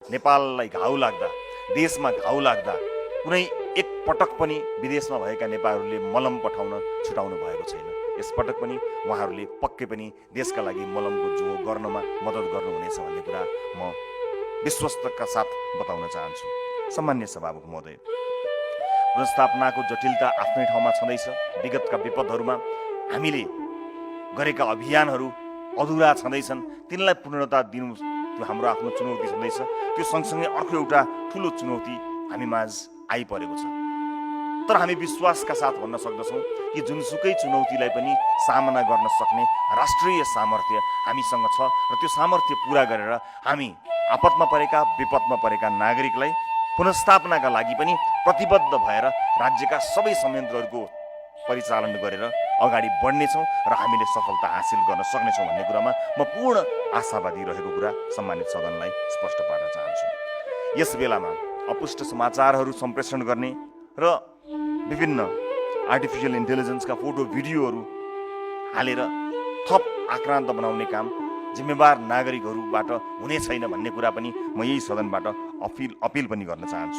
नेपाललाई घाउ लाग्दा, देशमा घाउ लाग्दा कुनै एक पटक पनि विदेशमा भएका नेपालीहरूले मलम पठाउन छुटाउनु भएको छैन। यसपटक पनि उहाँहरूले पक्कै पनि देशका लागि मलमको जोहो गर्नमा मद्दत गर्नुहुनेछ भन्ने कुरा म विश्वस्तका साथ बताउन चाहन्छु। सम्मान्य सभामुख महोदय, पुनर्स्थापनाको जटिलता आफ्नै ठाउँमा छँदैछ। विगतका विपदहरूमा हामीले गरेका अभियानहरू अधुरा छँदैछन्, तिनलाई पूर्णता दिनु त्यो हाम्रो आफ्नो चुनौती छँदैछ। त्यो सँगसँगै अर्को एउटा ठुलो चुनौती हामीमाझ आइपरेको छ। तर हामी विश्वासका साथ भन्न सक्दछौँ कि जुनसुकै चुनौतीलाई पनि सामना गर्न सक्ने राष्ट्रिय सामर्थ्य हामीसँग छ र त्यो सामर्थ्य पुरा गरेर हामी आपतमा परेका, विपदमा परेका नागरिकलाई पुनर्स्थापनाका लागि पनि प्रतिबद्ध भएर राज्यका सबै संयन्त्रहरूको परिचालन गरेर अगाडि बढ्नेछौँ र हामीले सफलता हासिल गर्न सक्नेछौँ भन्ने कुरामा म पूर्ण आशावादी रहेको कुरा सम्मानित सदनलाई स्पष्ट पार्न चाहन्छु। यस बेलामा अपुष्ट समाचारहरू सम्प्रेषण गर्ने र विभिन्न आर्टिफिसियल इन्टेलिजेन्सका फोटो भिडियोहरू हालेर थप आक्रान्त बनाउने काम जिम्मेवार नागरिकहरूबाट हुने छैन भन्ने कुरा पनि म यही सदनबाट अपिल पनि गर्न चाहन्छु।